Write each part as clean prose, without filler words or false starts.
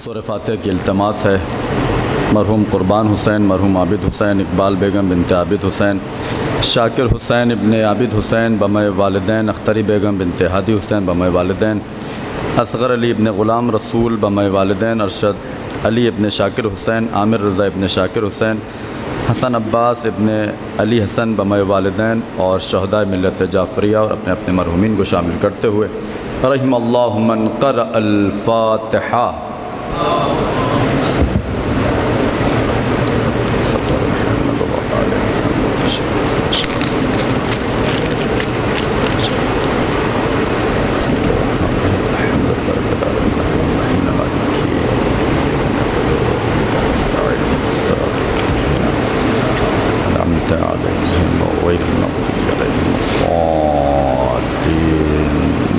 سورہ فاتحہ کی التماس ہے۔ مرحوم قربان حسین، مرحوم عابد حسین، اقبال بیگم بنت عابد حسین، شاکر حسین ابن عابد حسین بمع والدین، اختری بیگم بنت ہادی حسین بمع والدین، اصغر علی ابن غلام رسول بمع والدین، ارشد علی ابن شاکر حسین، عامر رضا ابن شاکر حسین، حسن عباس ابن علی حسن بمع والدین اور شہداء ملت جعفریہ اور اپنے اپنے مرحومین کو شامل کرتے ہوئے رحم اللہ من قرأ الفاتحہ۔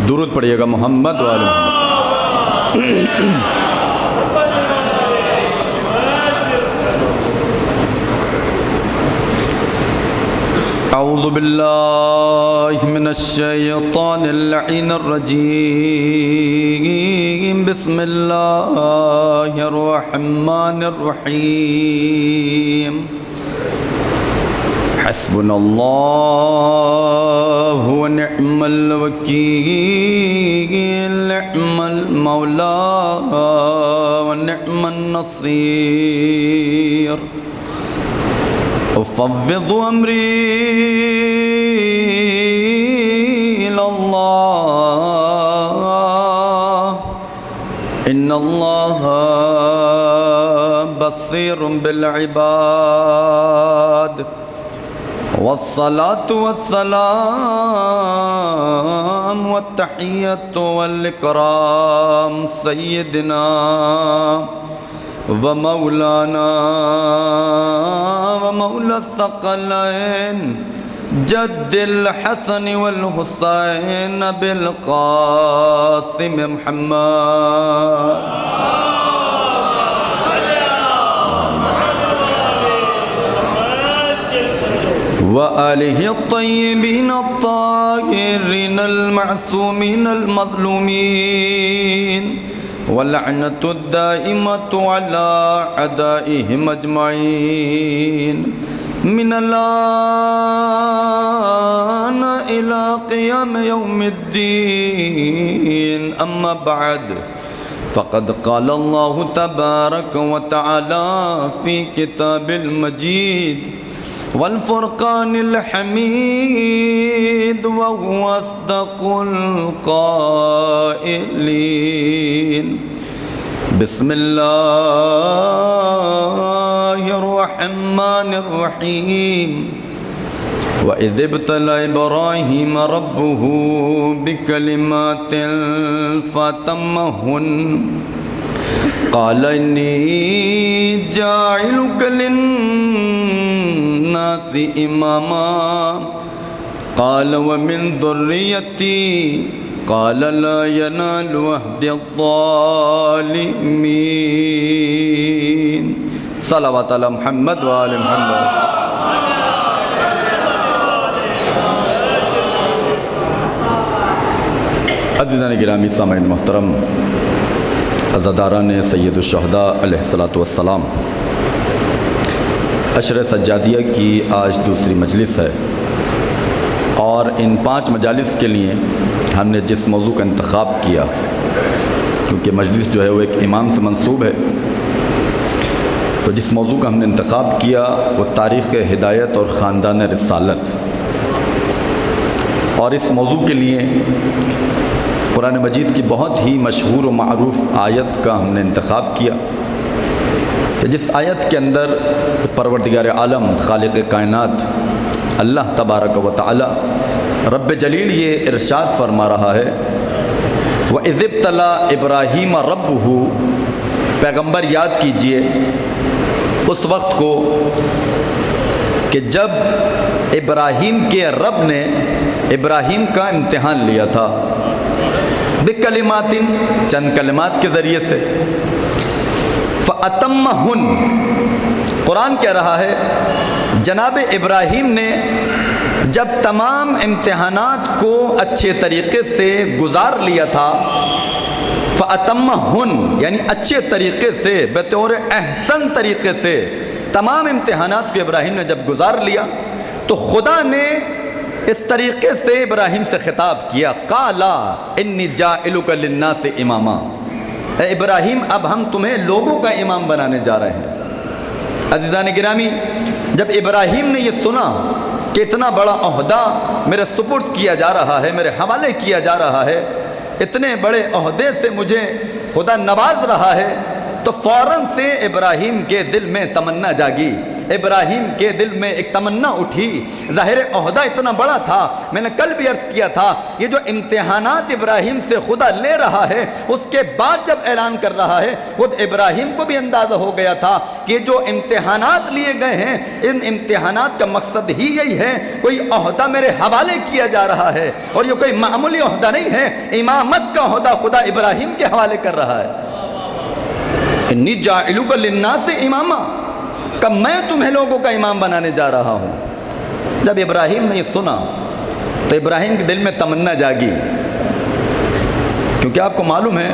درود پڑھیے گا محمد و آل محمد۔ اعوذ باللہ من الشیطان اللعین الرجیم، بسم اللہ الرحمن الرحیم۔ حسبنا اللہ ونعم الوکیل، نعم المولا ونعم النصیر۔ افوض امری الی اللہ، ان اللہ بصیر بالعباد۔ والصلاة والسلام والتحیۃ والاکرام سیدنا ومولانا ومولا الثقلین جد الحسن والحسین بالقاسم محمد وآلہ الطیبین الطاہرین المعصومین المظلومین، واللعنۃ الدائمۃ علی اعدائہم اجمعین، من الآن الی قیام یوم الدین۔ اما بعد، فقد قال اللہ تبارک وتعالی فی کتاب المجید والفرقان الحمید، وهو اصدق القائلین۔ بسم اللہ الرحمن الرحیم۔ وَإِذِ ابْتَلَى إِبْرَاهِيمَ رَبُّهُ بِكَلِمَاتٍ فَأَتَمَّهُنَّ، قَالَ إِنِّي جَاعِلُكَ لِلنَّاسِ إِمَامًا، قَالَ وَمِنْ ذُرِّيَّتِي، قَالَ لَا يَنَالُ عَهْدِيَ الظَّالِمِينَ۔ صلوات علی محمد و آل محمد۔ عزیزان گرامی، سامعین محترم، عزاداران سید الشہداء علیہ السلام، عشر سجادیہ کی آج دوسری مجلس ہے، اور ان 5 مجالس کے لیے ہم نے جس موضوع کا انتخاب کیا، کیونکہ مجلس جو ہے وہ ایک امام سے منسوب ہے، تو جس موضوع کا ہم نے انتخاب کیا وہ تاریخ ہدایت اور خاندان رسالت، اور اس موضوع کے لیے قرآن مجید کی بہت ہی مشہور و معروف آیت کا ہم نے انتخاب کیا، کہ جس آیت کے اندر پروردگار عالم خالق کائنات اللہ تبارک و تعالی رب جلیل یہ ارشاد فرما رہا ہے، وَإِذِ ابْتَلَى إِبْرَاهِيمَ رَبُّهُ۔ پیغمبر یاد کیجئے اس وقت کو کہ جب ابراہیم کے رب نے ابراہیم کا امتحان لیا تھا، بکلمات، چند کلمات کے ذریعے سے، فَأَتَمَّهُنَّ۔ قرآن کہہ رہا ہے جناب ابراہیم نے جب تمام امتحانات کو اچھے طریقے سے گزار لیا تھا، فَأَتَمَّهُنْ یعنی اچھے طریقے سے بطور احسن طریقے سے تمام امتحانات کو ابراہیم نے جب گزار لیا تو خدا نے اس طریقے سے ابراہیم سے خطاب کیا قَالَ إِنِّي جَاعِلُكَ لِلنَّاسِ إِمَامًا، اے ابراہیم اب ہم تمہیں لوگوں کا امام بنانے جا رہے ہیں۔ عزیزان گرامی، جب ابراہیم نے یہ سنا کہ اتنا بڑا عہدہ میرے سپرد کیا جا رہا ہے، میرے حوالے کیا جا رہا ہے، اتنے بڑے عہدے سے مجھے خدا نواز رہا ہے، تو فوراً سے ابراہیم کے دل میں تمنا جاگی، ابراہیم کے دل میں ایک تمنا اٹھی۔ ظاہر عہدہ اتنا بڑا تھا، میں نے کل بھی عرض کیا تھا، یہ جو امتحانات ابراہیم سے خدا لے رہا ہے، اس کے بعد جب اعلان کر رہا ہے، خود ابراہیم کو بھی اندازہ ہو گیا تھا کہ جو امتحانات لیے گئے ہیں، ان امتحانات کا مقصد ہی یہی ہے، کوئی عہدہ میرے حوالے کیا جا رہا ہے، اور یہ کوئی معمولی عہدہ نہیں ہے، امامت کا عہدہ خدا ابراہیم کے حوالے کر رہا ہے۔ انی جاعلک للناس اماما، کہ میں تمہیں لوگوں کا امام بنانے جا رہا ہوں۔ جب ابراہیم نے یہ سنا تو ابراہیم کے دل میں تمنا جاگی، کیونکہ آپ کو معلوم ہے،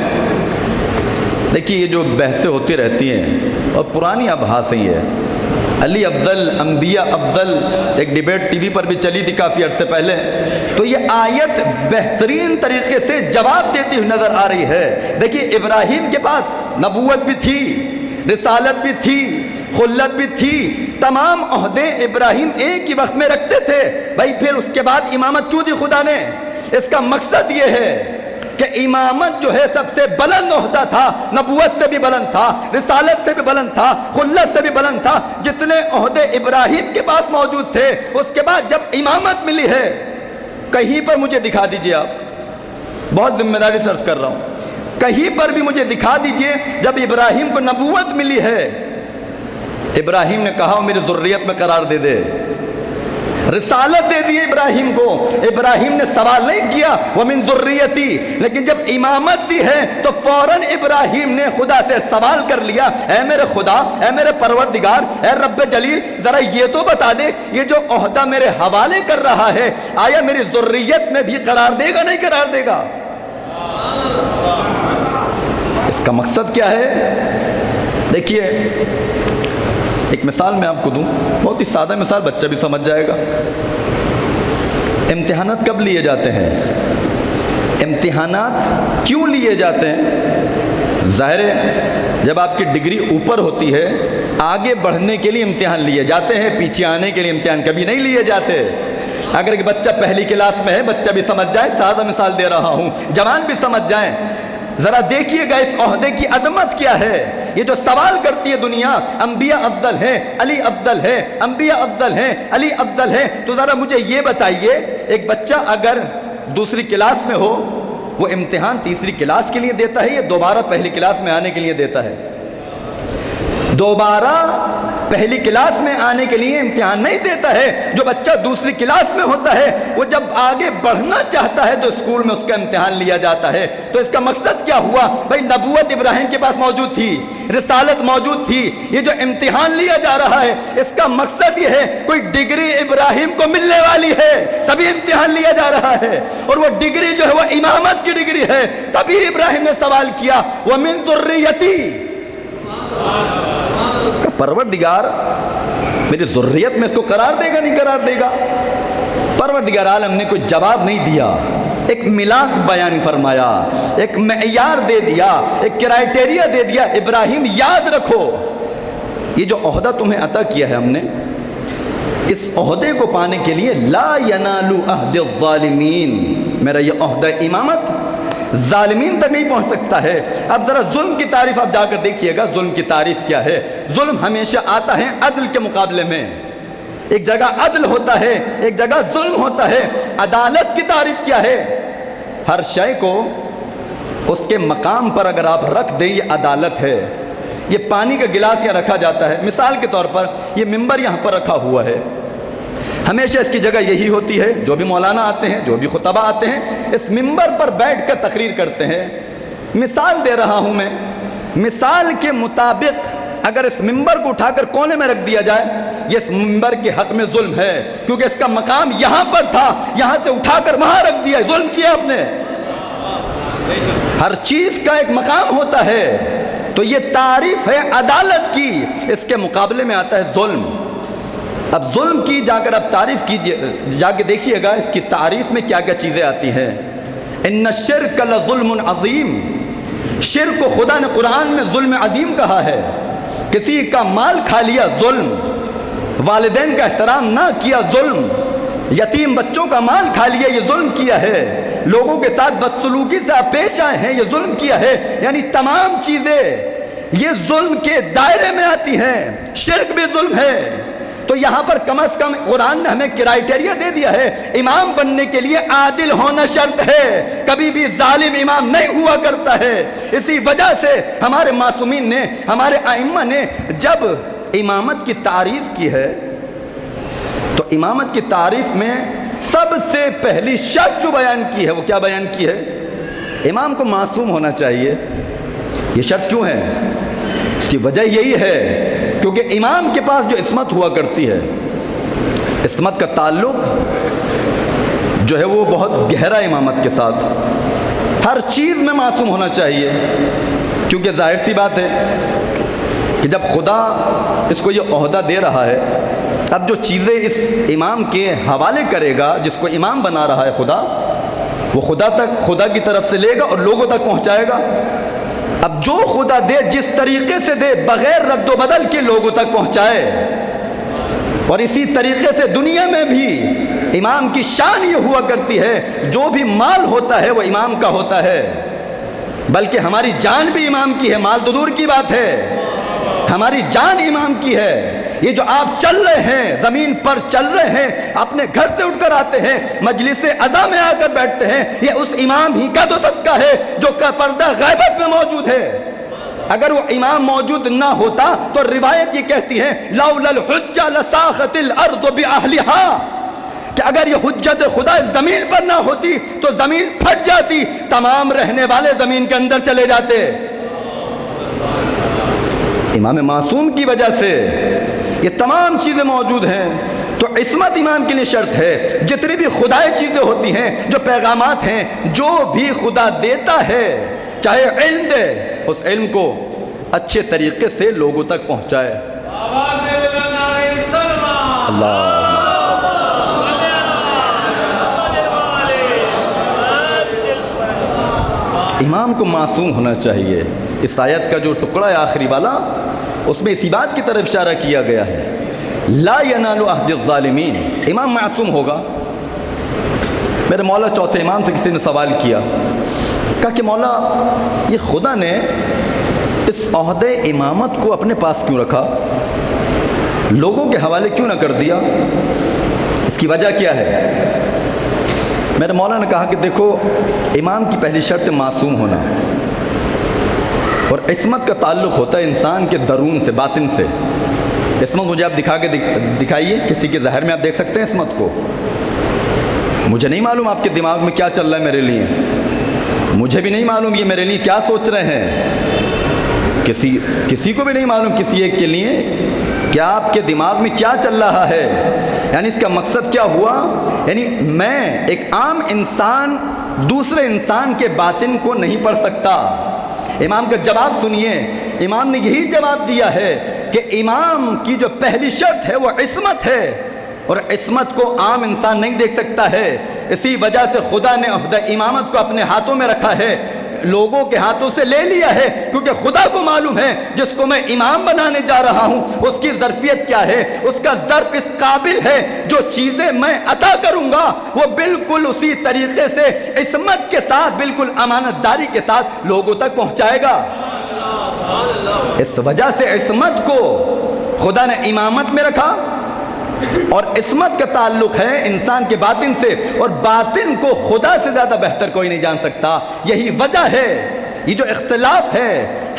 دیکھیے یہ جو بحثیں ہوتی رہتی ہیں اور پرانی ابحاث ہی ہے، علی افضل، انبیاء افضل، ایک ڈیبیٹ ٹی وی پر بھی چلی تھی کافی عرصے پہلے، تو یہ آیت بہترین طریقے سے جواب دیتی ہوئی نظر آ رہی ہے۔ دیکھیے ابراہیم کے پاس نبوت بھی تھی، رسالت بھی تھی، خلت بھی تھی، تمام عہدے ابراہیم ایک ہی وقت میں رکھتے تھے۔ بھائی پھر اس کے بعد امامت کیوں دی خدا نے؟ اس کا مقصد یہ ہے کہ امامت جو ہے سب سے بلند عہدہ تھا، نبوت سے بھی بلند تھا، رسالت سے بھی بلند تھا، خلت سے بھی بلند تھا۔ جتنے عہدے ابراہیم کے پاس موجود تھے، اس کے بعد جب امامت ملی ہے، کہیں پر مجھے دکھا دیجئے، آپ بہت ذمہ داری سے عرض کر رہا ہوں، کہیں پر بھی مجھے دکھا دیجئے جب ابراہیم کو نبوت ملی ہے، ابراہیم نے کہا وہ میری ذریت میں قرار دے دے، رسالت دے دی ابراہیم کو، ابراہیم نے سوال نہیں کیا وَمِن ذُرِّيَّتِي، لیکن جب امامت دی ہے تو فوراً ابراہیم نے خدا سے سوال کر لیا، اے میرے خدا، اے میرے پروردگار، اے رب جلیل، ذرا یہ تو بتا دے یہ جو عہدہ میرے حوالے کر رہا ہے، آیا میری ذریت میں بھی قرار دے گا نہیں قرار دے گا؟ اس کا مقصد کیا ہے؟ دیکھیے ایک مثال میں آپ کو دوں، بہت ہی سادہ مثال، بچہ بھی سمجھ جائے گا۔ امتحانات کب لیے جاتے ہیں؟ امتحانات کیوں لیے جاتے ہیں؟ ظاہر ہے جب آپ کی ڈگری اوپر ہوتی ہے، آگے بڑھنے کے لیے امتحان لیے جاتے ہیں، پیچھے آنے کے لیے امتحان کبھی نہیں لیے جاتے۔ اگر ایک بچہ پہلی کلاس میں ہے، بچہ بھی سمجھ جائے، سادہ مثال دے رہا ہوں، جوان بھی سمجھ جائیں، ذرا دیکھیے گا اس عہدے کی عظمت کیا ہے۔ یہ جو سوال کرتی ہے دنیا، انبیاء افضل ہیں، علی افضل ہے، انبیاء افضل ہیں، علی افضل ہے، تو ذرا مجھے یہ بتائیے، ایک بچہ اگر دوسری کلاس میں ہو، وہ امتحان تیسری کلاس کے لیے دیتا ہے یا دوبارہ پہلی کلاس میں آنے کے لیے دیتا ہے؟ دوبارہ پہلی کلاس میں آنے کے لیے امتحان نہیں دیتا ہے۔ جو بچہ دوسری کلاس میں ہوتا ہے، وہ جب آگے بڑھنا چاہتا ہے تو اسکول میں اس کا امتحان لیا جاتا ہے۔ تو اس کا مقصد کیا ہوا؟ بھائی نبوت ابراہیم کے پاس موجود تھی، رسالت موجود تھی، یہ جو امتحان لیا جا رہا ہے، اس کا مقصد یہ ہے کوئی ڈگری ابراہیم کو ملنے والی ہے، تبھی امتحان لیا جا رہا ہے، اور وہ ڈگری جو ہے وہ امامت کی ڈگری ہے۔ تبھی ابراہیم نے سوال کیا وَمِن ذُرِّيَّتِي، پروردگار میری ذریت میں اس کو قرار دے گا نہیں قرار دے گا؟ پروردگار عالم نے کوئی جواب نہیں دیا، ایک ملاک بیان فرمایا، ایک معیار دے دیا، ایک کرائٹیریا دے دیا، ابراہیم یاد رکھو یہ جو عہدہ تمہیں عطا کیا ہے ہم نے، اس عہدے کو پانے کے لیے لا ینال عہد الظالمین، میرا یہ عہدہ امامت ظالمین تک نہیں پہنچ سکتا ہے۔ اب ذرا ظلم کی تعریف آپ جا کر دیکھیے گا، ظلم کی تعریف کیا ہے؟ ظلم ہمیشہ آتا ہے عدل کے مقابلے میں، ایک جگہ عدل ہوتا ہے، ایک جگہ ظلم ہوتا ہے۔ عدالت کی تعریف کیا ہے؟ ہر شے کو اس کے مقام پر اگر آپ رکھ دیں، یہ عدالت ہے۔ یہ پانی کا گلاس یہاں رکھا جاتا ہے، مثال کے طور پر یہ ممبر یہاں پر رکھا ہوا ہے، ہمیشہ اس کی جگہ یہی ہوتی ہے۔ جو بھی مولانا آتے ہیں، جو بھی خطبہ آتے ہیں، اس ممبر پر بیٹھ کر تقریر کرتے ہیں۔ مثال دے رہا ہوں میں، مثال کے مطابق اگر اس ممبر کو اٹھا کر کونے میں رکھ دیا جائے، یہ اس ممبر کے حق میں ظلم ہے، کیونکہ اس کا مقام یہاں پر تھا، یہاں سے اٹھا کر وہاں رکھ دیا، ظلم کیا آپ نے۔ ہر چیز کا ایک مقام ہوتا ہے. تو یہ تعریف ہے عدالت کی. اس کے مقابلے میں آتا ہے ظلم. اب ظلم کی جا کر اب تعریف کیجئے، جا کے دیکھیے گا اس کی تعریف میں کیا کیا چیزیں آتی ہیں. ان الشرک لظلم عظیم. شرک کو خدا نے قرآن میں ظلم عظیم کہا ہے. کسی کا مال کھا لیا ظلم، والدین کا احترام نہ کیا ظلم، یتیم بچوں کا مال کھا لیا یہ ظلم کیا ہے، لوگوں کے ساتھ بدسلوکی سے آپ پیش آئے ہیں یہ ظلم کیا ہے. یعنی تمام چیزیں یہ ظلم کے دائرے میں آتی ہیں. شرک بھی ظلم ہے. تو یہاں پر کم از کم قرآن نے ہمیں کرائٹیریا دے دیا ہے. امام بننے کے لیے عادل ہونا شرط ہے. کبھی بھی ظالم امام نہیں ہوا کرتا ہے. اسی وجہ سے ہمارے معصومین نے، ہمارے ائمہ نے جب امامت کی تعریف کی ہے تو امامت کی تعریف میں سب سے پہلی شرط جو بیان کی ہے وہ کیا بیان کی ہے؟ امام کو معصوم ہونا چاہیے. یہ شرط کیوں ہے؟ اس کی وجہ یہی ہے کیونکہ امام کے پاس جو عصمت ہوا کرتی ہے، عصمت کا تعلق جو ہے وہ بہت گہرا امامت کے ساتھ. ہر چیز میں معصوم ہونا چاہیے. کیونکہ ظاہر سی بات ہے کہ جب خدا اس کو یہ عہدہ دے رہا ہے، اب جو چیزیں اس امام کے حوالے کرے گا، جس کو امام بنا رہا ہے خدا، وہ خدا کی طرف سے لے گا اور لوگوں تک پہنچائے گا. اب جو خدا دے جس طریقے سے دے، بغیر رد و بدل کے لوگوں تک پہنچائے. اور اسی طریقے سے دنیا میں بھی امام کی شان یہ ہوا کرتی ہے، جو بھی مال ہوتا ہے وہ امام کا ہوتا ہے. بلکہ ہماری جان بھی امام کی ہے. مال تو دور کی بات ہے، ہماری جان امام کی ہے. یہ جو آپ چل رہے ہیں، زمین پر چل رہے ہیں، اپنے گھر سے اٹھ کر آتے ہیں، مجلس عزا میں آ کر بیٹھتے ہیں، یہ اس امام ہی کا تو صدقہ ہے جو پردہ غیبت میں موجود ہے. اگر وہ امام موجود نہ ہوتا تو روایت یہ کہتی ہے لولا الحجہ لساخت الارض باہلھا، کہ اگر یہ حجت خدا اس زمین پر نہ ہوتی تو زمین پھٹ جاتی، تمام رہنے والے زمین کے اندر چلے جاتے. امام معصوم کی وجہ سے یہ تمام چیزیں موجود ہیں. تو عصمت امام کے لیے شرط ہے. جتنی بھی خدائی چیزیں ہوتی ہیں، جو پیغامات ہیں، جو بھی خدا دیتا ہے، چاہے علم دے، اس علم کو اچھے طریقے سے لوگوں تک پہنچائے. اللہ امام کو معصوم ہونا چاہیے. اس آیت کا جو ٹکڑا ہے آخری والا، اس میں اسی بات کی طرف اشارہ کیا گیا ہے لا ینال عہد الظالمین. امام معصوم ہوگا. میرے مولا چوتھے امام سے کسی نے سوال کیا، کہا کہ مولا یہ خدا نے اس عہد امامت کو اپنے پاس کیوں رکھا، لوگوں کے حوالے کیوں نہ کر دیا، اس کی وجہ کیا ہے؟ میرے مولا نے کہا کہ دیکھو، امام کی پہلی شرط معصوم ہونا، اور عصمت کا تعلق ہوتا ہے انسان کے درون سے، باطن سے. عصمت مجھے آپ دکھائیے، کسی کے ظاہر میں آپ دیکھ سکتے ہیں عصمت کو؟ مجھے نہیں معلوم آپ کے دماغ میں کیا چل رہا ہے میرے لیے، مجھے بھی نہیں معلوم یہ میرے لیے کیا سوچ رہے ہیں، کسی کو بھی نہیں معلوم کسی ایک کے لیے کیا آپ کے دماغ میں کیا چل رہا ہے. یعنی اس کا مقصد کیا ہوا؟ یعنی میں ایک عام انسان دوسرے انسان کے باطن کو نہیں پڑھ سکتا. امام کا جواب سنیے. امام نے یہی جواب دیا ہے کہ امام کی جو پہلی شرط ہے وہ عصمت ہے، اور عصمت کو عام انسان نہیں دیکھ سکتا ہے. اسی وجہ سے خدا نے عہدہ امامت کو اپنے ہاتھوں میں رکھا ہے، لوگوں کے ہاتھوں سے لے لیا ہے، کیونکہ خدا کو معلوم ہے جس کو میں امام بنانے جا رہا ہوں اس کی ظرفیت کیا ہے، اس کا ظرف اس قابل ہے، جو چیزیں میں عطا کروں گا وہ بالکل اسی طریقے سے عصمت کے ساتھ، بالکل امانت داری کے ساتھ لوگوں تک پہنچائے گا. اس وجہ سے عصمت کو خدا نے امامت میں رکھا، اور عصمت کا تعلق ہے انسان کے باطن سے، اور باطن کو خدا سے زیادہ بہتر کوئی نہیں جان سکتا. یہی وجہ ہے، یہ جو اختلاف ہے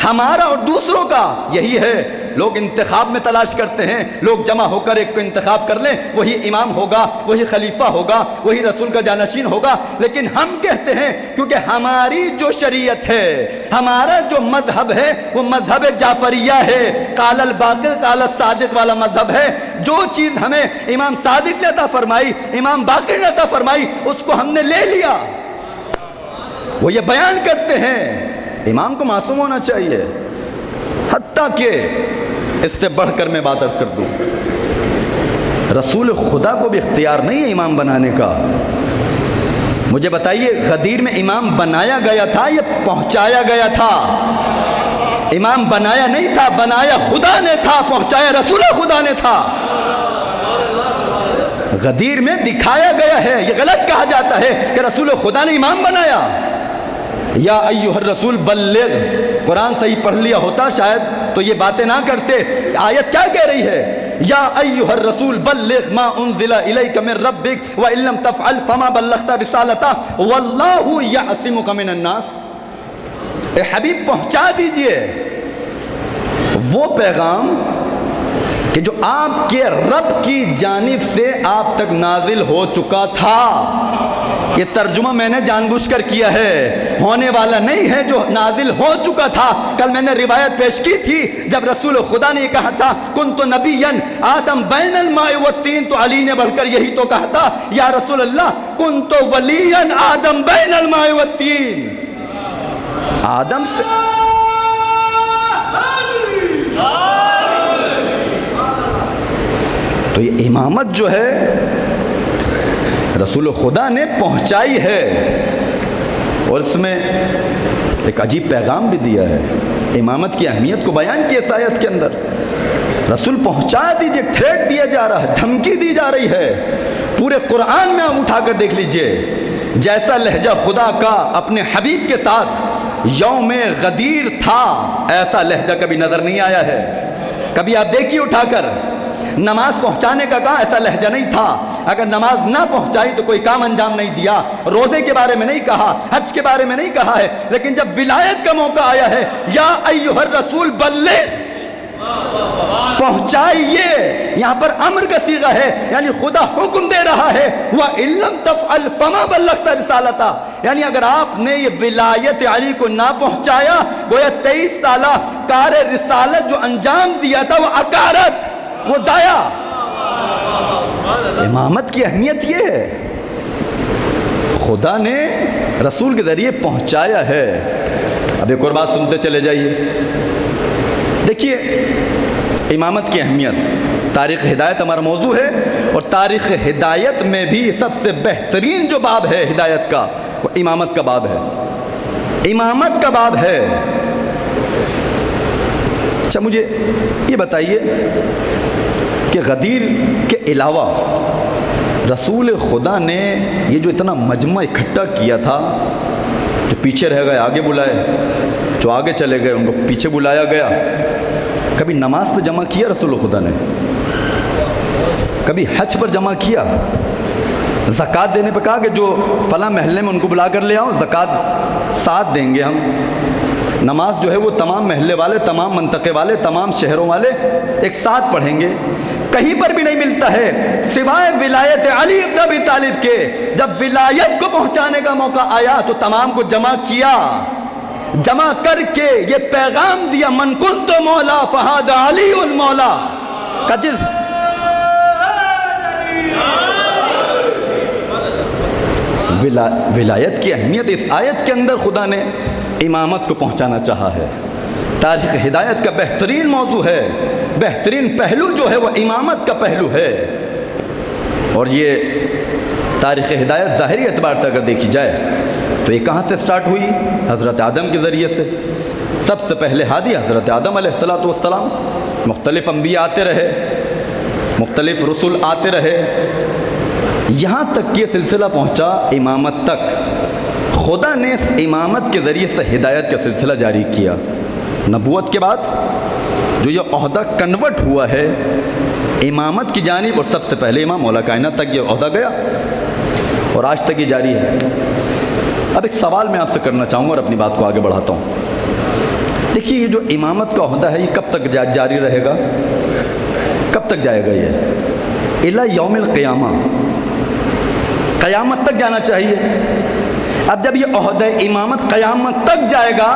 ہمارا اور دوسروں کا یہی ہے. لوگ انتخاب میں تلاش کرتے ہیں، لوگ جمع ہو کر ایک کو انتخاب کر لیں، وہی امام ہوگا، وہی خلیفہ ہوگا، وہی رسول کا جانشین ہوگا. لیکن ہم کہتے ہیں کیونکہ ہماری جو شریعت ہے، ہمارا جو مذہب ہے وہ مذہب جعفریہ ہے، قال الباقر قال الصادق والا مذہب ہے. جو چیز ہمیں امام صادق نے عطا فرمائی، امام باقر نے عطا فرمائی، اس کو ہم نے لے لیا. وہ یہ بیان کرتے ہیں امام کو معصوم ہونا چاہیے. حتیٰ کہ اس سے بڑھ کر میں بات عرض کر دوں، رسول خدا کو بھی اختیار نہیں ہے امام بنانے کا. مجھے بتائیے غدیر میں امام بنایا گیا تھا یا پہنچایا گیا تھا؟ امام بنایا نہیں تھا، بنایا خدا نے تھا، پہنچایا رسول خدا نے تھا. غدیر میں دکھایا گیا ہے، یہ غلط کہا جاتا ہے کہ رسول خدا نے امام بنایا. یا ایھا الرسول بلغ، قرآن صحیح پڑھ لیا ہوتا شاید تو یہ باتیں نہ کرتے. آیت کیا کہہ رہی ہے؟ یا ایھا الرسول بلغ ما انزل الیک من ربک وان لم تفعل فما بلغت رسالتہ واللہ یعصمک من الناس. اے حبیب پہنچا دیجئے وہ پیغام کہ جو آپ کے رب کی جانب سے آپ تک نازل ہو چکا تھا. یہ ترجمہ میں نے جان بوجھ کر کیا ہے، ہونے والا نہیں ہے، جو نازل ہو چکا تھا. کل میں نے روایت پیش کی تھی جب رسول خدا نے یہ کہا تھا کنت نبیا آدم بین الماء والطین، تو علی نے بڑھ کر یہی تو کہا تھا یا رسول اللہ کنت ولیا آدم بین الماء والطین. آدم سے تو یہ امامت جو ہے رسول خدا نے پہنچائی ہے، اور اس میں ایک عجیب پیغام بھی دیا ہے. امامت کی اہمیت کو بیان کیا اس آیت کے اندر. رسول پہنچا دیجئے، تھریٹ دیا جا رہا ہے، دھمکی دی جا رہی ہے. پورے قرآن میں آپ اٹھا کر دیکھ لیجئے، جیسا لہجہ خدا کا اپنے حبیب کے ساتھ یوم غدیر تھا ایسا لہجہ کبھی نظر نہیں آیا ہے. کبھی آپ دیکھیے اٹھا کر، نماز پہنچانے کا کہا ایسا لہجہ نہیں تھا. اگر نماز نہ پہنچائی تو کوئی کام انجام نہیں دیا. روزے کے بارے میں نہیں کہا، حج کے بارے میں نہیں کہا ہے. لیکن جب ولایت کا موقع آیا ہے یا ایھا الرسول بلغ، پہنچائیے. یہاں پر امر کا صیغہ ہے، یعنی خدا حکم دے رہا ہے وَإِن لَّمْ تَفْعَلْ فَمَا بَلَّغْتَ رِسَالَتَهُ، یعنی اگر آپ نے یہ ولایت علی کو نہ پہنچایا گویا 23 سالہ کار رسالت جو انجام دیا تھا وہ عکارت، وہ ضائع. امامت کی اہمیت یہ ہے، خدا نے رسول کے ذریعے پہنچایا ہے. اب ایک اور بات سنتے چلے جائیے. دیکھیے امامت کی اہمیت، تاریخ ہدایت ہمارا موضوع ہے، اور تاریخ ہدایت میں بھی سب سے بہترین جو باب ہے ہدایت کا وہ امامت کا باب ہے. امامت کا باب ہے. اچھا مجھے یہ بتائیے کہ غدیر کے علاوہ رسول خدا نے یہ جو اتنا مجمع اکٹھا کیا تھا، جو پیچھے رہ گئے آگے بلائے، جو آگے چلے گئے ان کو پیچھے بلایا گیا. کبھی نماز پہ جمع کیا رسول خدا نے؟ کبھی حج پر جمع کیا؟ زکوٰۃ دینے پہ کہا کہ جو فلاں محلے میں ان کو بلا کر لے آؤ، زکوٰۃ ساتھ دیں گے ہم. نماز جو ہے وہ تمام محلے والے، تمام منطقے والے، تمام شہروں والے ایک ساتھ پڑھیں گے. کہیں پر بھی نہیں ملتا ہے سوائے ولایت علی ابن ابی طالب کے. جب ولایت کو پہنچانے کا موقع آیا تو تمام کو جمع کیا، جمع کر کے یہ پیغام دیا من کنت مولا فہذا علی المولا کا. جس ولایت کی اہمیت اس آیت کے اندر خدا نے امامت کو پہنچانا چاہا ہے. تاریخ ہدایت کا بہترین موضوع ہے، بہترین پہلو جو ہے وہ امامت کا پہلو ہے. اور یہ تاریخ ہدایت ظاہری اعتبار سے اگر دیکھی جائے تو یہ کہاں سے سٹارٹ ہوئی؟ حضرت آدم کے ذریعے سے. سب سے پہلے ہادی حضرت آدم علیہ السلام. مختلف انبیاء آتے رہے، مختلف رسول آتے رہے، یہاں تک کہ یہ سلسلہ پہنچا امامت تک. خدا نے اس امامت کے ذریعے سے ہدایت کا سلسلہ جاری کیا. نبوت کے بعد جو یہ عہدہ کنورٹ ہوا ہے امامت کی جانب، اور سب سے پہلے امام مولا کائنات تک یہ عہدہ گیا اور آج تک یہ جاری ہے. اب ایک سوال میں آپ سے کرنا چاہوں گا اور اپنی بات کو آگے بڑھاتا ہوں. دیکھیے یہ جو امامت کا عہدہ ہے یہ کب تک جاری رہے گا؟ کب تک جائے گا؟ یہ الی یوم القیامہ، قیامت تک جانا چاہیے. اب جب یہ عہدہ امامت قیامت تک جائے گا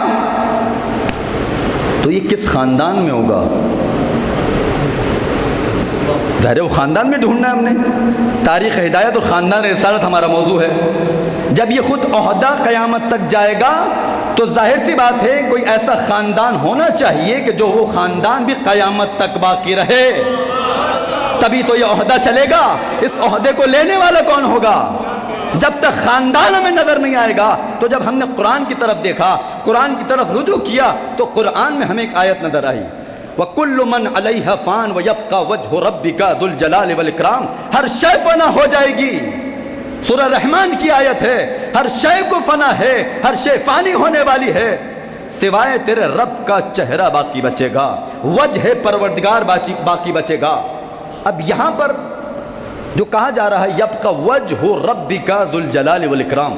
تو یہ کس خاندان میں ہوگا؟ ظاہر وہ خاندان میں ڈھونڈنا ہے ہم نے. تاریخ ہدایت اور خاندان رسالت ہمارا موضوع ہے. جب یہ خود عہدہ قیامت تک جائے گا تو ظاہر سی بات ہے کوئی ایسا خاندان ہونا چاہیے کہ جو وہ خاندان بھی قیامت تک باقی رہے، تبھی تو یہ عہدہ چلے گا۔ اس عہدے کو لینے والا کون ہوگا؟ جب تک خاندان ہمیں نظر نہیں آئے گا۔ تو جب ہم نے قرآن کی طرف دیکھا، قرآن کی طرف رجوع کیا، تو قرآن میں ہمیں ایک آیت نظر آئی، وَكُلُّ مَنْ عَلَيْهَا فَانٍ وَيَبْقَى وَجْهُ رَبِّكَ ذُو الْجَلَالِ وَالْإِكْرَامِ، ہر شے فنا ہو جائے گی۔ سورہ رحمان کی آیت ہے، ہر شے کو فنا ہے، ہر شے فانی ہونے والی ہے، سوائے تیرے رب کا چہرہ باقی بچے گا، وجہ پروردگار باقی بچے گا۔ اب یہاں پر جو کہا جا رہا ہے یبقى وجہ ربک ذو الجلال والاکرام،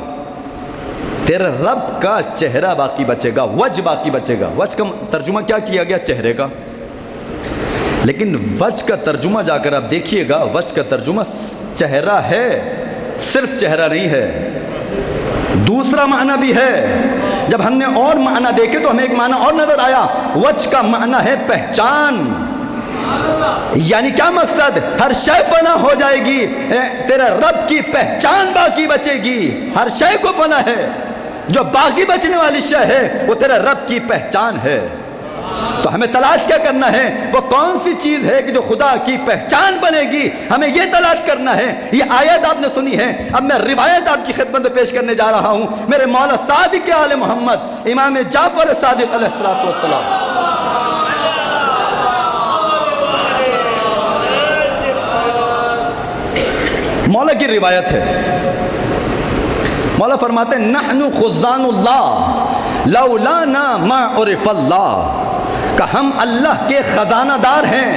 تیرے رب کا چہرہ باقی بچے گا، وجہ باقی بچے گا۔ وجہ کا ترجمہ کیا کیا گیا؟ چہرے کا، لیکن وجہ کا ترجمہ جا کر آپ دیکھیے گا، وجہ کا ترجمہ چہرہ ہے، صرف چہرہ نہیں ہے، دوسرا معنی بھی ہے۔ جب ہم نے اور معنی دیکھے تو ہمیں ایک معنی اور نظر آیا، وجہ کا معنی ہے پہچان۔ یعنی کیا مقصد؟ ہر شے فنا ہو جائے گی، تیرے رب کی پہچان باقی بچے گی۔ ہر شے کو فنا ہے، جو باقی بچنے والی شے ہے وہ تیرے رب کی پہچان ہے۔ تو ہمیں تلاش کیا کرنا ہے؟ وہ کون سی چیز ہے کہ جو خدا کی پہچان بنے گی، ہمیں یہ تلاش کرنا ہے۔ یہ آیت آپ نے سنی ہے، اب میں روایت آپ کی خدمت میں پیش کرنے جا رہا ہوں، میرے مولا صادق آل محمد امام جعفر صادق علیہ السلام، مولا کی روایت ہے۔ مولا فرماتے ہیں نحن خزان اللہ لولانا ما عرف اللہ، کہ ہم اللہ کے خزانہ دار ہیں۔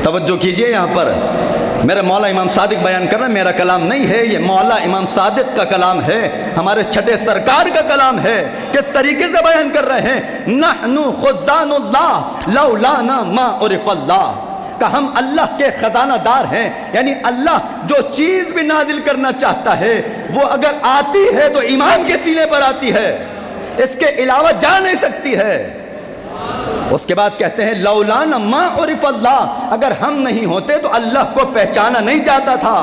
توجہ کیجئے، یہاں پر میرے مولا امام صادق بیان کر رہے ہیں، میرا کلام نہیں ہے، یہ مولا امام صادق کا کلام ہے، ہمارے چھٹے سرکار کا کلام ہے۔ کس طریقے سے بیان کر رہے ہیں؟ نحن خزان اللہ لولانا ما عرف اللہ، کہ ہم اللہ کے خزانہ دار ہیں، یعنی اللہ جو چیز بھی نازل کرنا چاہتا ہے وہ اگر آتی ہے تو ایمان کے سینے پر آتی ہے، اس کے علاوہ جا نہیں سکتی ہے۔ اس کے بعد کہتے ہیں لولانا ما عرف اللہ، اگر ہم نہیں ہوتے تو اللہ کو پہچانا نہیں جاتا تھا،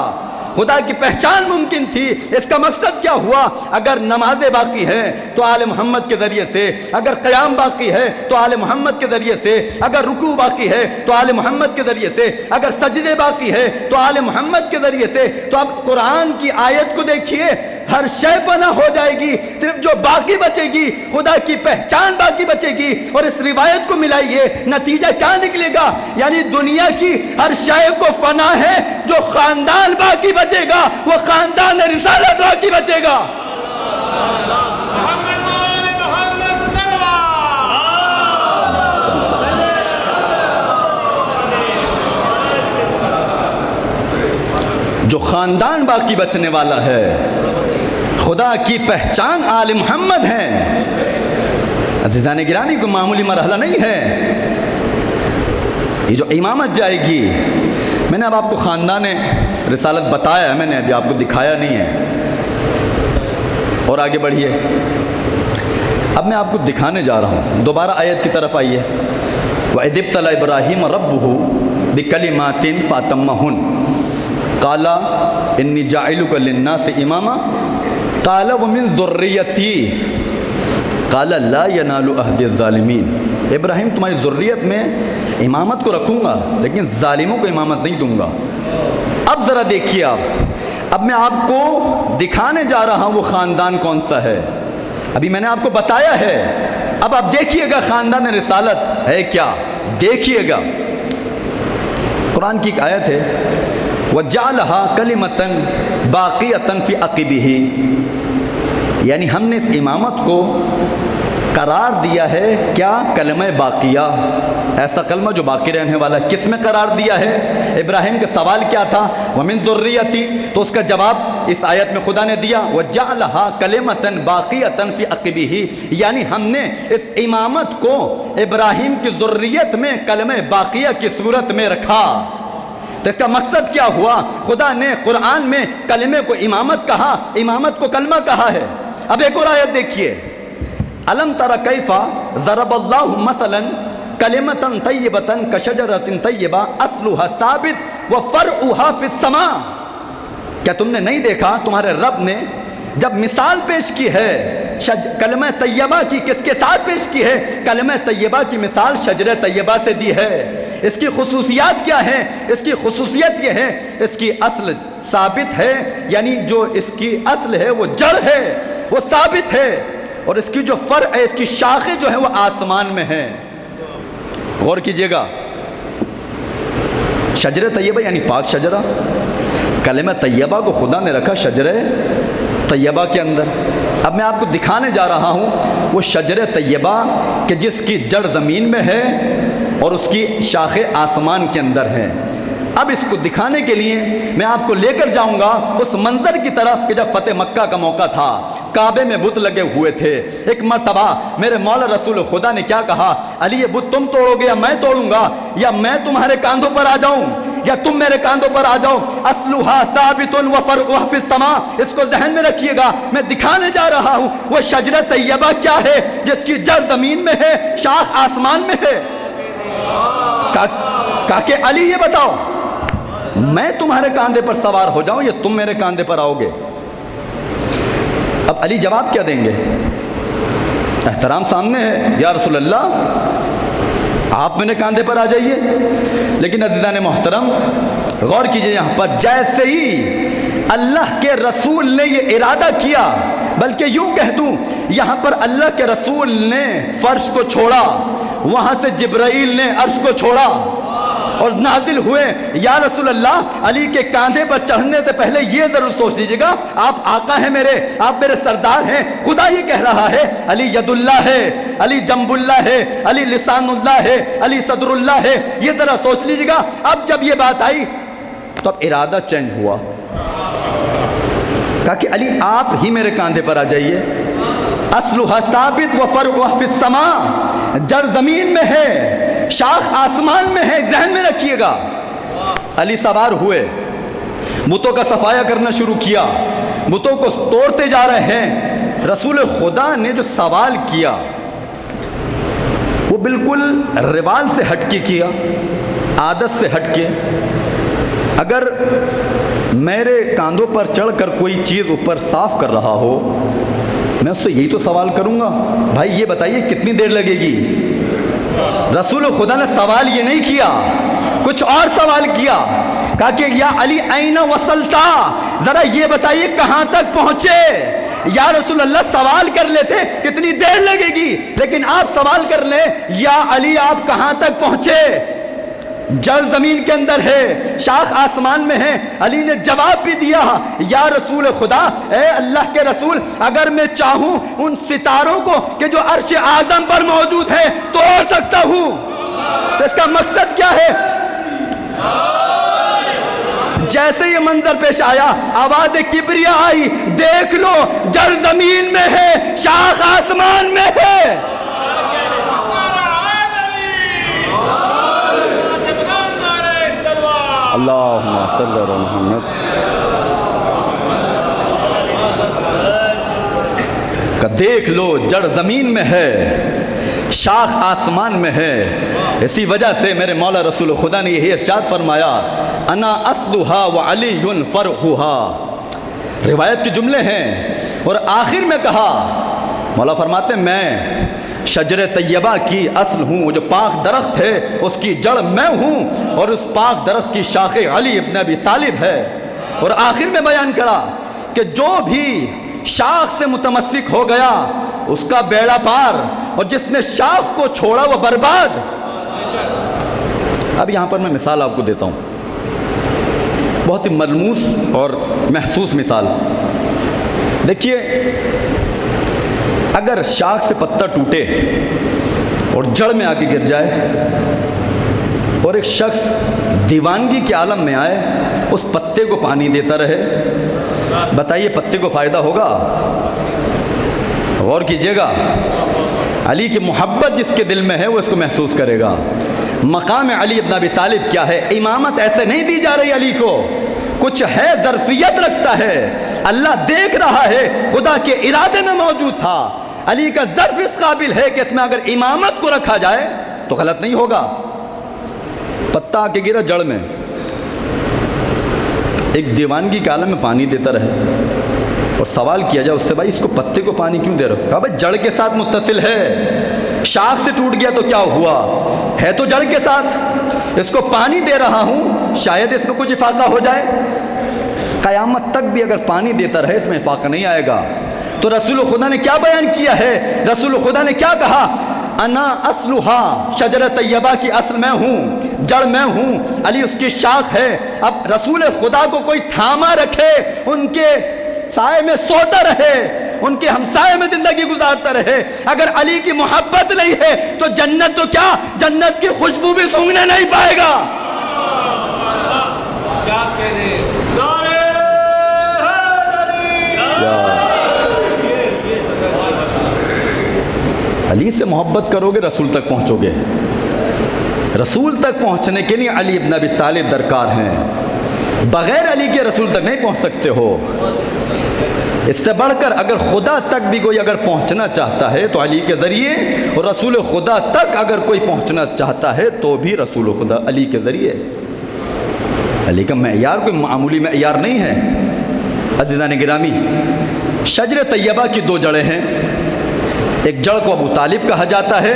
خدا کی پہچان ممکن تھی۔ اس کا مقصد کیا ہوا؟ اگر نمازیں باقی ہیں تو آل محمد کے ذریعے سے، اگر قیام باقی ہے تو آل محمد کے ذریعے سے، اگر رکوع باقی ہے تو آل محمد کے ذریعے سے، اگر سجدے باقی ہے تو آل محمد کے ذریعے سے۔ تو اب قرآن کی آیت کو دیکھیے، ہر شے فنا ہو جائے گی، صرف جو باقی بچے گی خدا کی پہچان باقی بچے گی۔ اور اس روایت کو ملائیے، نتیجہ کیا نکلے گا؟ یعنی دنیا کی ہر شے کو فنا ہے، جو خاندان باقی بچے گا وہ خاندان رسالت باقی بچے گا۔ جو خاندان باقی بچنے والا ہے، خدا کی پہچان آل محمد ہیں۔ عزیزان گرامی، کو معمولی مرحلہ نہیں ہے یہ جو امامت جائے گی۔ میں نے اب آپ کو خاندان رسالت بتایا ہے، میں نے ابھی آپ کو دکھایا نہیں ہے، اور آگے بڑھیے۔ اب میں آپ کو دکھانے جا رہا ہوں، دوبارہ آیت کی طرف آئیے۔ وَإِذِ ابْتَلَىٰ إِبْرَاهِيمَ رَبُّهُ بِكَلِمَاتٍ فَأَتَمَّهُنَّ قَالَ إِنِّي جَاعِلُكَ لِلنَّاسِ إِمَامًا قَالَ وَمِن ذُرِّيَّتِي قَالَ لَا يَنَالُ عَهْدِ الظَّالِمِينَ، ابراہیم تمہاری ذریت میں امامت کو رکھوں گا لیکن ظالموں کو امامت نہیں دوں گا۔ اب ذرا دیکھیے، اب میں آپ کو دکھانے جا رہا ہوں وہ خاندان کون سا ہے۔ ابھی میں نے آپ کو بتایا ہے، اب آپ دیکھیے گا خاندان رسالت ہے کیا، دیکھیے گا۔ قرآن کی ایک آیت ہے وَجَعَلَهَا كَلِمَةً بَاقِيَةً فِي عَقِبِهِ، یعنی ہم نے اس امامت کو قرار دیا ہے کیا؟ کلمہ باقیہ، ایسا کلمہ جو باقی رہنے والا ہے۔ کس میں قرار دیا ہے؟ ابراہیم کے سوال کیا تھا؟ وَمِن ذُرِّيَّتِي، تو اس کا جواب اس آیت میں خدا نے دیا وَجَعَلَهَا كَلِمَةً بَاقِيَةً فِي عَقِبِهِ، یعنی ہم نے اس امامت کو ابراہیم کی ذریت میں کلمہ باقیہ کی صورت میں رکھا۔ تو اس کا مقصد کیا ہوا؟ خدا نے قرآن میں کلمے کو امامت کہا، امامت کو کلمہ کہا ہے۔ اب ایک اور آیت دیکھیے، الم تر کیف ضرب اللہ مثلا کلمۃ طیبۃ کشجرۃ طیبہ اصلها ثابت وفرعها فی السماء، کیا تم نے نہیں دیکھا، تمہارے رب نے جب مثال پیش کی ہے کلمہ طیبہ کی، کس کے ساتھ پیش کی ہے؟ کلمہ طیبہ کی مثال شجرہ طیبہ سے دی ہے۔ اس کی خصوصیات کیا ہیں؟ اس کی خصوصیت یہ ہے، اس کی اصل ثابت ہے، یعنی جو اس کی اصل ہے وہ جڑ ہے، وہ ثابت ہے، اور اس کی جو فرع ہے، اس کی شاخیں جو ہیں وہ آسمان میں ہیں۔ غور کیجئے گا، شجرہ طیبہ یعنی پاک شجرہ، کلمہ طیبہ کو خدا نے رکھا شجرہ طیبہ کے اندر۔ اب میں آپ کو دکھانے جا رہا ہوں وہ شجرہ طیبہ کہ جس کی جڑ زمین میں ہے اور اس کی شاخیں آسمان کے اندر ہیں۔ اب اس کو دکھانے کے لیے میں آپ کو لے کر جاؤں گا اس منظر کی طرف کہ جب فتح مکہ کا موقع تھا، کعبے میں بت لگے ہوئے تھے۔ ایک مرتبہ میرے مولا رسول خدا نے کیا کہا، علی یہ بت تم توڑو گے یا میں توڑوں گا، یا میں تمہارے کاندھوں پر آ جاؤں یا تم میرے کاندھوں پر آ جاؤ؟ اصلھا ثابت وفرعھا فی السماء۔ اس کو ذہن میں رکھیے گا، میں دکھانے جا رہا ہوں وہ شجرہ طیبہ کیا ہے جس کی جڑ زمین میں ہے، شاخ آسمان میں ہے۔ کہا کہ علی یہ بتاؤ، میں تمہارے کاندھے پر سوار ہو جاؤں یا تم میرے کاندھے پر آؤ گے؟ اب علی جواب کیا دیں گے؟ احترام سامنے ہے، یا رسول اللہ آپ میرے کاندھے پر آ جائیے۔ لیکن عزیزان محترم غور کیجئے، یہاں پر جیسے ہی اللہ کے رسول نے یہ ارادہ کیا، بلکہ یوں کہہ دوں یہاں پر اللہ کے رسول نے فرش کو چھوڑا، وہاں سے جبرائیل نے عرش کو چھوڑا اور نازل ہوئے۔ یا رسول اللہ علی کے کاندھے پر چڑھنے سے پہلے یہ ضرور سوچ لیجئے گا، آپ آقا ہیں میرے، آپ میرے سردار ہیں، خدا یہ کہہ رہا ہے علی ید اللہ ہے، علی جنب اللہ ہے، علی لسان اللہ ہے، علی صدر اللہ ہے۔ یہ ذرا سوچ لیجئے گا۔ اب جب یہ بات آئی تو اب ارادہ چینج ہوا، کہا کہ علی آپ ہی میرے کاندھے پر آ جائیے۔ اصلھا ثابت وفرعھا فی السماء، جڑ زمین میں ہے، شاخ آسمان میں ہے، ذہن میں رکھیے گا۔ علی سوار ہوئے، بتوں کا صفایا کرنا شروع کیا، بتوں کو توڑتے جا رہے ہیں۔ رسول خدا نے جو سوال کیا وہ بالکل رواج سے ہٹ کے کیا، عادت سے ہٹ کے۔ اگر میرے کاندھوں پر چڑھ کر کوئی چیز اوپر صاف کر رہا ہو، میں اس سے یہی تو سوال کروں گا، بھائی یہ بتائیے کتنی دیر لگے گی؟ رسول خدا نے سوال یہ نہیں کیا، کچھ اور سوال کیا، کہا کہ یا علی این وصلتا، ذرا یہ بتائیے کہاں تک پہنچے؟ یا رسول اللہ سوال کر لیتے کتنی دیر لگے گی، لیکن آپ سوال کر لیں یا علی آپ کہاں تک پہنچے؟ جڑ زمین کے اندر ہے، شاخ آسمان میں ہے۔ علی نے جواب بھی دیا، یا رسول خدا، اے اللہ کے رسول، اگر میں چاہوں ان ستاروں کو کہ جو عرش اعظم پر موجود ہے توڑ سکتا ہوں۔ تو اس کا مقصد کیا ہے؟ جیسے یہ منظر پیش آیا، آواز کبریا آئی، دیکھ لو جڑ زمین میں ہے، شاخ آسمان میں ہے۔ اللہم صلی علی محمد۔ کہ دیکھ لو جڑ زمین میں ہے، شاخ آسمان میں ہے۔ اسی وجہ سے میرے مولا رسول خدا نے یہی ارشاد فرمایا، انا اصلھا وعلی فرعھا۔ روایت کے جملے ہیں، اور آخر میں کہا، مولا فرماتے ہیں میں شجر طیبہ کی اصل ہوں، وہ جو پاک درخت ہے اس کی جڑ میں ہوں، اور اس پاک درخت کی شاخ علی ابن ابی طالب ہے۔ اور آخر میں بیان کرا کہ جو بھی شاخ سے متمسک ہو گیا اس کا بیڑا پار، اور جس نے شاخ کو چھوڑا وہ برباد۔ اب یہاں پر میں مثال آپ کو دیتا ہوں، بہت ہی ملموس اور محسوس مثال۔ دیکھیے، اگر شاخ سے پتا ٹوٹے اور جڑ میں آ کے گر جائے، اور ایک شخص دیوانگی کے عالم میں آئے، اس پتے کو پانی دیتا رہے، بتائیے پتے کو فائدہ ہوگا؟ غور کیجئے گا، علی کی محبت جس کے دل میں ہے وہ اس کو محسوس کرے گا۔ مقام علی ابن ابی طالب کیا ہے؟ امامت ایسے نہیں دی جا رہی علی کو، کچھ ہے، ظرفیت رکھتا ہے، اللہ دیکھ رہا ہے، خدا کے ارادے میں موجود تھا۔ علی کا ظرف اس قابل ہے کہ اس میں اگر امامت کو رکھا جائے تو غلط نہیں ہوگا۔ پتا آ کے گرا جڑ میں، ایک دیوانگی کے عالم میں پانی دیتا رہے، اور سوال کیا جائے اس سے، بھائی اس کو پتے کو پانی کیوں دے رہے ہو؟ کہا بھائی جڑ کے ساتھ متصل ہے، شاخ سے ٹوٹ گیا تو کیا ہوا، ہے تو جڑ کے ساتھ، اس کو پانی دے رہا ہوں، شاید اس میں کچھ افاقہ ہو جائے۔ قیامت تک بھی اگر پانی دیتا رہے اس میں افاقہ نہیں آئے گا۔ تو رسول خدا نے کیا بیان کیا ہے؟ رسول خدا نے کیا کہا؟ انا اصلھا، شجر طیبہ کی اصل میں ہوں، جڑ میں ہوں، علی اس کی شاخ ہے۔ اب رسول خدا کو کوئی تھاما رکھے، ان کے سائے میں سوتا رہے، ان کے ہمسائے میں زندگی گزارتا رہے، اگر علی کی محبت نہیں ہے تو جنت تو کیا، جنت کی خوشبو بھی سونگنے نہیں پائے گا۔ کیا کہنے علی سے محبت کرو گے رسول تک پہنچو گے۔ رسول تک پہنچنے کے لیے علی ابن ابی طالب درکار ہیں، بغیر علی کے رسول تک نہیں پہنچ سکتے ہو۔ اس سے بڑھ کر اگر خدا تک بھی کوئی اگر پہنچنا چاہتا ہے تو علی کے ذریعے، اور رسول خدا تک اگر کوئی پہنچنا چاہتا ہے تو بھی رسول خدا علی کے ذریعے۔ علی کا معیار کوئی معمولی معیار نہیں ہے۔ عزیزان گرامی، شجر طیبہ کی دو جڑیں ہیں، ایک جڑ کو ابو طالب کہا جاتا ہے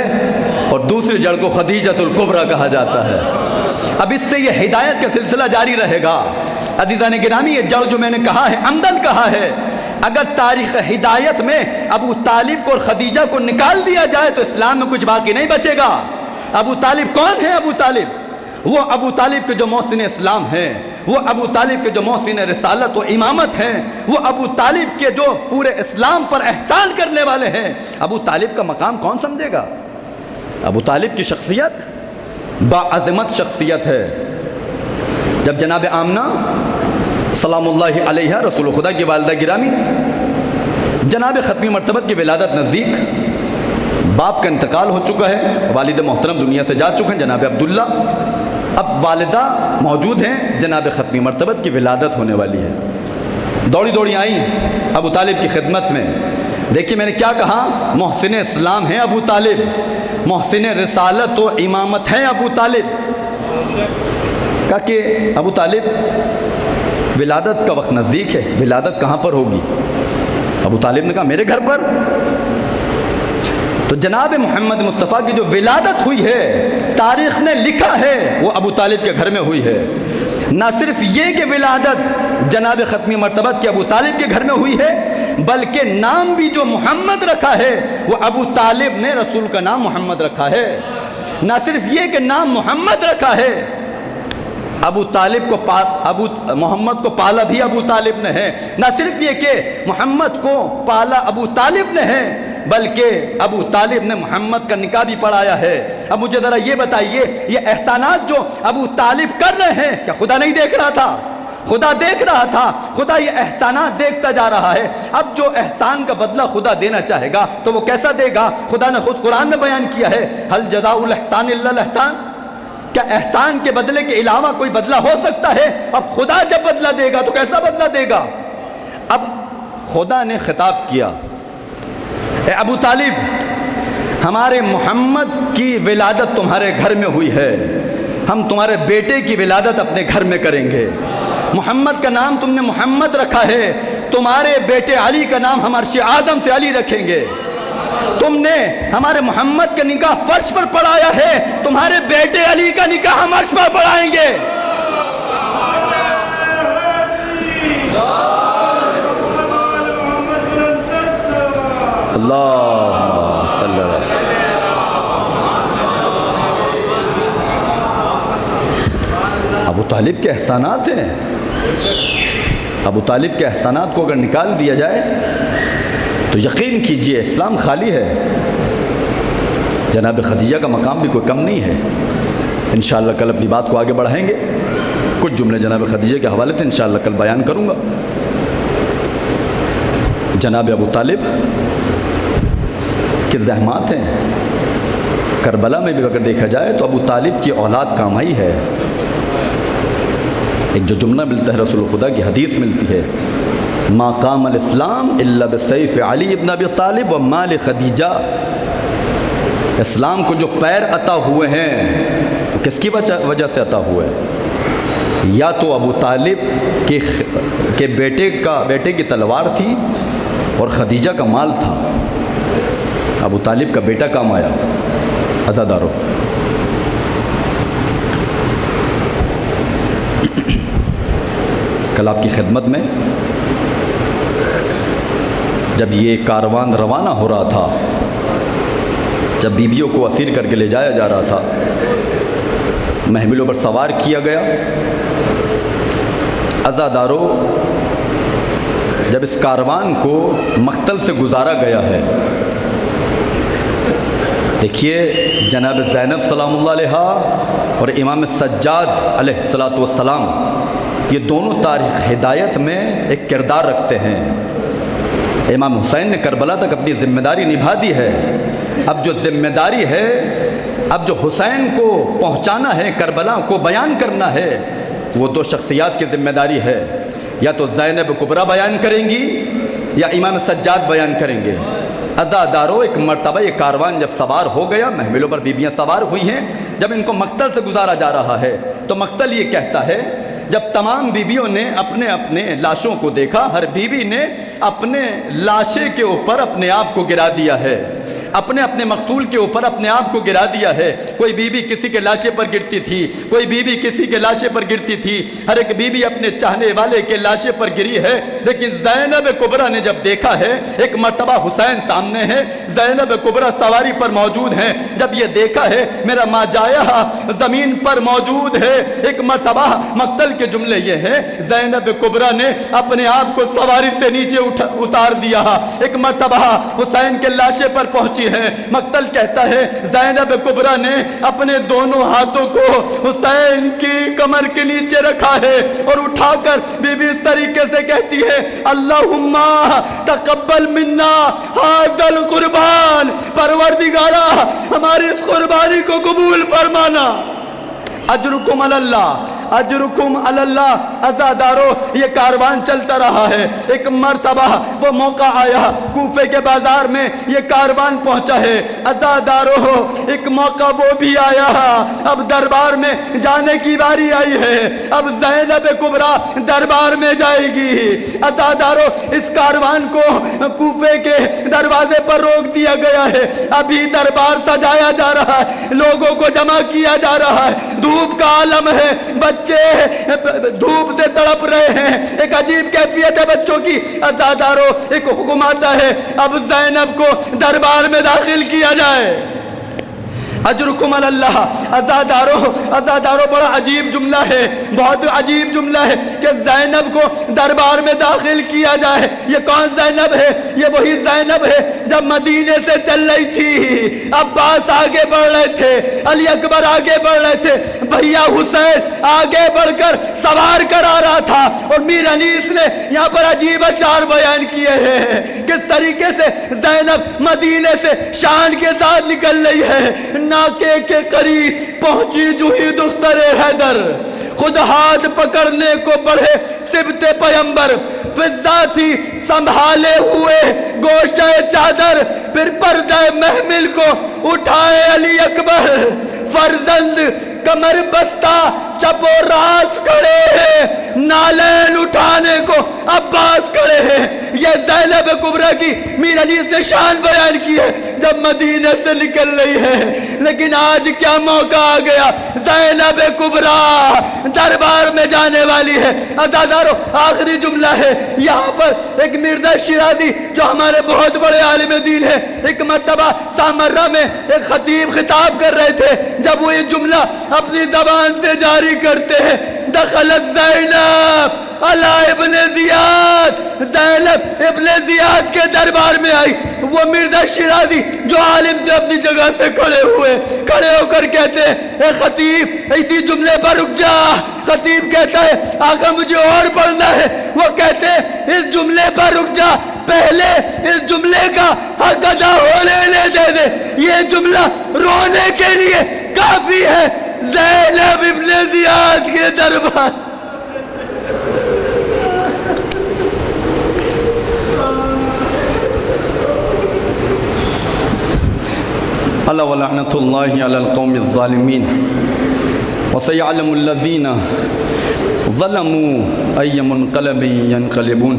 اور دوسری جڑ کو خدیجۃ الکبریٰ کہا جاتا ہے۔ اب اس سے یہ ہدایت کا سلسلہ جاری رہے گا۔ عزیزان گرامی، یہ جڑ جو میں نے کہا ہے عمدن کہا ہے، اگر تاریخ ہدایت میں ابو طالب کو اور خدیجہ کو نکال دیا جائے تو اسلام میں کچھ باقی نہیں بچے گا۔ ابو طالب کون ہے؟ ابو طالب وہ ابو طالب کے جو محسن اسلام ہیں، وہ ابو طالب کے جو محسن رسالت و امامت ہیں، وہ ابو طالب کے جو پورے اسلام پر احسان کرنے والے ہیں۔ ابو طالب کا مقام کون سمجھے گا؟ ابو طالب کی شخصیت باعظمت شخصیت ہے۔ جب جناب آمنہ سلام اللہ علیہ رسول خدا کی والدہ گرامی، جناب ختمی مرتبت کی ولادت نزدیک، باپ کا انتقال ہو چکا ہے، والد محترم دنیا سے جا چکے ہیں جناب عبداللہ، اب والدہ موجود ہیں، جناب ختمی مرتبت کی ولادت ہونے والی ہے۔ دوڑی دوڑی آئیں ابو طالب کی خدمت میں۔ دیکھیے میں نے کیا کہا، محسن اسلام ہیں ابو طالب، محسن رسالت و امامت ہیں ابو طالب۔ کہا کہ ابو طالب ولادت کا وقت نزدیک ہے، ولادت کہاں پر ہوگی؟ ابو طالب نے کہا میرے گھر پر۔ تو جناب محمد مصطفیٰ کی جو ولادت ہوئی ہے، تاریخ نے لکھا ہے وہ ابو طالب کے گھر میں ہوئی ہے۔ نہ صرف یہ کہ ولادت جناب ختمی مرتبت کے ابو طالب کے گھر میں ہوئی ہے، بلکہ نام بھی جو محمد رکھا ہے وہ ابو طالب نے رسول کا نام محمد رکھا ہے۔ نہ صرف یہ کہ نام محمد رکھا ہے، ابو طالب کو محمد کو پالا بھی ابو طالب نے ہے۔ نہ صرف یہ کہ محمد کو پالا ابو طالب نے ہے، بلکہ ابو طالب نے محمد کا نکاح بھی پڑھایا ہے۔ اب مجھے ذرا یہ بتائیے، یہ احسانات جو ابو طالب کر رہے ہیں، کیا خدا نہیں دیکھ رہا تھا؟ خدا دیکھ رہا تھا، خدا یہ احسانات دیکھتا جا رہا ہے۔ اب جو احسان کا بدلہ خدا دینا چاہے گا تو وہ کیسا دے گا؟ خدا نے خود قرآن میں بیان کیا ہے، هل جزاء الاحسان الا الاحسان۔ کیا احسان کے بدلے کے علاوہ کوئی بدلہ ہو سکتا ہے؟ اب خدا جب بدلہ دے گا تو کیسا بدلہ دے گا؟ اب خدا نے خطاب کیا، اے ابو طالب، ہمارے محمد کی ولادت تمہارے گھر میں ہوئی ہے، ہم تمہارے بیٹے کی ولادت اپنے گھر میں کریں گے۔ محمد کا نام تم نے محمد رکھا ہے، تمہارے بیٹے علی کا نام ہم عرش اعظم سے علی رکھیں گے۔ تم نے ہمارے محمد کا نکاح فرش پر پڑھایا ہے، تمہارے بیٹے علی کا نکاح ہم عرش پر پڑھائیں گے۔ اللہ صلی اللہ علیہ وسلم۔ ابو طالب کے احسانات ہیں، ابو طالب کے احسانات کو اگر نکال دیا جائے تو یقین کیجئے اسلام خالی ہے۔ جناب خدیجہ کا مقام بھی کوئی کم نہیں ہے۔ انشاءاللہ کل اپنی بات کو آگے بڑھائیں گے، کچھ جملے جناب خدیجہ کے حوالے سے انشاءاللہ کل بیان کروں گا۔ جناب ابو طالب کے زحمات ہیں، کربلا میں بھی اگر دیکھا جائے تو ابو طالب کی اولاد کام آئی ہے۔ ایک جو جملہ ملتا ہے رسول خدا کی حدیث ملتی ہے، ما قام الاسلام الا بسیف علی ابن ابی طالب و مال خدیجہ۔ اسلام کو جو پیر عطا ہوئے ہیں کس کی وجہ سے عطا ہوئے؟ یا تو ابو طالب کہ بیٹے کی تلوار تھی اور خدیجہ کا مال تھا، ابو طالب کا بیٹا کام آیا۔ عزادارو، کل آپ کی خدمت میں جب یہ کاروان روانہ ہو رہا تھا، جب بیویوں کو اسیر کر کے لے جایا جا رہا تھا، محملوں پر سوار کیا گیا، عزادارو جب اس کاروان کو مقتل سے گزارا گیا ہے، دیکھیے جناب زینب سلام اللہ علیہا اور امام سجاد علیہ الصلاۃ والسلام، یہ دونوں تاریخ ہدایت میں ایک کردار رکھتے ہیں۔ امام حسین نے کربلا تک اپنی ذمہ داری نبھا دی ہے، اب جو ذمہ داری ہے، اب جو حسین کو پہنچانا ہے، کربلا کو بیان کرنا ہے، وہ دو شخصیات کی ذمہ داری ہے، یا تو زینب کبریٰ بیان کریں گی یا امام سجاد بیان کریں گے۔ عزادارو، ایک مرتبہ یہ کاروان جب سوار ہو گیا، محملوں پر بیویاں سوار ہوئی ہیں، جب ان کو مقتل سے گزارا جا رہا ہے تو مقتل یہ کہتا ہے، جب تمام بیویوں نے اپنے اپنے لاشوں کو دیکھا، ہر بیوی نے اپنے لاشے کے اوپر اپنے آپ کو گرا دیا ہے، اپنے اپنے مقتول کے اوپر اپنے آپ کو گرا دیا ہے۔ کوئی بیوی کسی کے لاشے پر گرتی تھی، کوئی بیوی کسی کے لاشے پر گرتی تھی، ہر ایک بیوی اپنے چاہنے والے کے لاشے پر گری ہے۔ لیکن زینب کبریٰ نے جب دیکھا ہے، ایک مرتبہ حسین سامنے ہے، زینب کبریٰ سواری پر موجود ہیں، جب یہ دیکھا ہے میرا ماجایا زمین پر موجود ہے، ایک مرتبہ مقتل کے جملے یہ ہیں، زینب کبریٰ نے اپنے آپ کو سواری سے نیچے اتار دیا، ایک مرتبہ حسین کے لاشے پر پہنچی ہے۔ مقتل کہتا ہے زینب کبریٰ نے اپنے دونوں ہاتھوں کو حسین کی کمر کے نیچے رکھا ہے اور اٹھا کر بی بی اس طریقے سے کہتی ہے، اللہم تقبل منا ھذا القربان، پروردگارا ہماری اس قربانی کو قبول فرمانا، اجرکم علی اللہ، اجرکم علی اللہ۔ عزادارو، یہ کاروان چلتا رہا ہے، ایک مرتبہ وہ موقع آیا، کوفے کے بازار میں یہ کاروان پہنچا ہے۔ عزادارو، ایک موقع وہ بھی آیا، اب دربار میں جانے کی باری آئی ہے، اب زینب کبریٰ دربار میں جائے گی۔ عزادارو، اس کاروان کو کوفے کے دروازے پر روک دیا گیا ہے، ابھی دربار سجایا جا رہا ہے، لوگوں کو جمع کیا جا رہا ہے، دھوپ کا عالم ہے، بچے دھوپ سے تڑپ رہے ہیں، ایک عجیب کیفیت ہے بچوں کی۔ عزادارو، ایک حکم آتا ہے، اب زینب کو دربار میں داخل کیا جائے، اجرکم علی اللہ۔ عزادارو، بڑا عجیب جملہ ہے، بہت عجیب جملہ ہے کہ زینب کو دربار میں داخل کیا جائے۔ یہ کون زینب ہے؟ یہ وہی زینب ہے جب مدینے سے چل رہی تھی، عباس آگے بڑھ رہے تھے، علی اکبر آگے بڑھ رہے تھے، بھیا حسین آگے بڑھ کر سوار کرا رہا تھا، اور میر انیس نے یہاں پر عجیب اشعار بیان کیے ہیں کس طریقے سے زینب مدینے سے شان کے ساتھ نکل رہی ہے۔ ناکے کے قریب پہنچی جو ہی دختر حیدر، خود ہاتھ پکڑنے کو بڑھے سبت پیمبر، فضا تھی سنبھالے ہوئے گوشہ چادر، پھر پردہ محمل کو اٹھائے علی اکبر، فرزند کمر بستہ چپ و راست کھڑے ہیں، نالین اٹھانے کو عباس کھڑے ہیں۔ یہ زینب کبریٰ کی میر علی سے شان بیان کی ہے جب مدینہ سے نکل رہی ہے۔ لیکن آج کیا موقع آ گیا، زینب کبریٰ دربار میں جانے والی ہے۔ عزادارو، آخری جملہ ہے یہاں پر، ایک مرزا شیرازی جو ہمارے بہت بڑے عالم دین ہیں، ایک مرتبہ سامرہ میں ایک خطیب خطاب کر رہے تھے، جب وہ یہ جملہ اپنی زبان سے جاری کرتے ہیں، دخلت زینب علی ابن زیاد، زینب ابن زیاد کے دربار میں آئی۔ وہ مرزا شیرازی جو عالم سے اپنی جگہ سے کھڑے ہو کر کہتے ہیں، اے خطیب اسی جملے پر رک جا۔ خطیب کہتا ہے، آقا مجھے اور پڑھنا ہے۔ وہ کہتے ہیں، اس جملے پر رک جا، پہلے اس جملے کا حق ادا ہونے دے دے، یہ جملہ رونے کے لیے کافی ہے۔ زینب ابن زیاد کے دربار، اللہ ولعنت اللہ علی القوم الظالمین۔ وَسَيَعْلَمُ الَّذِينَ ظَلَمُوا أَيَّ مُنْقَلَبٍ يَنْقَلِبُونَ۔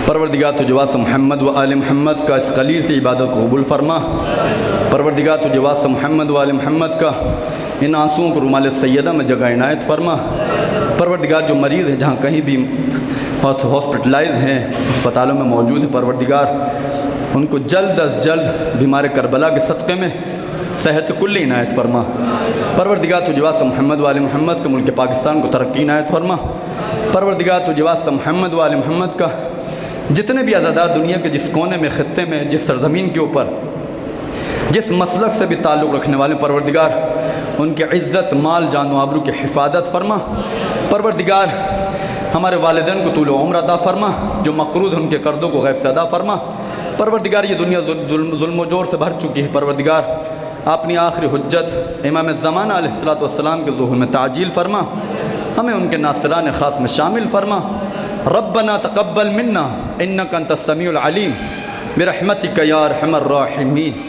پروردگار تجھے واسطہ محمد و آل محمد کا اس قلیل سے عبادت کو قبول فرما۔ پروردگار تجھے واسطہ محمد و آل محمد کا ان آنسوؤں کو رومال سیدہ میں جگہ عنایت فرما۔ پروردگار جو مریض ہیں جہاں کہیں بھی ہاسپٹلائز ہیں، اسپتالوں میں موجود ہیں، پروردگار ان کو جلد از جلد بیمار کربلا کے صدقے میں صحت کلی عنایت فرما۔ پروردگار تجھے واسطہ محمد و آل محمد کا ملک پاکستان کو ترقی عنایت فرما۔ پروردگار تجھے واسطہ محمد و آل محمد کا جتنے بھی عزادار دنیا کے جس کونے میں، خطے میں، جس سرزمین کے اوپر جس مسلک سے بھی تعلق رکھنے والے، پروردگار ان کی عزت، مال، جان و آبرو کی حفاظت فرما۔ پروردگار ہمارے والدین کو طول و عمر عطا فرما، جو مقروض ہیں ان کے قرضوں کو غیب سے ادا فرما۔ پروردگار یہ دنیا ظلم و جور سے بھر چکی ہے، پروردگار اپنی آخری حجت امام زمانہ علیہ السلام کے ظہور میں تعجیل فرما، ہمیں ان کے ناصران خاص میں شامل فرما۔ ربنا تقبل منا انک انت السمیع العلیم برحمتک یا ارحم الراحمین۔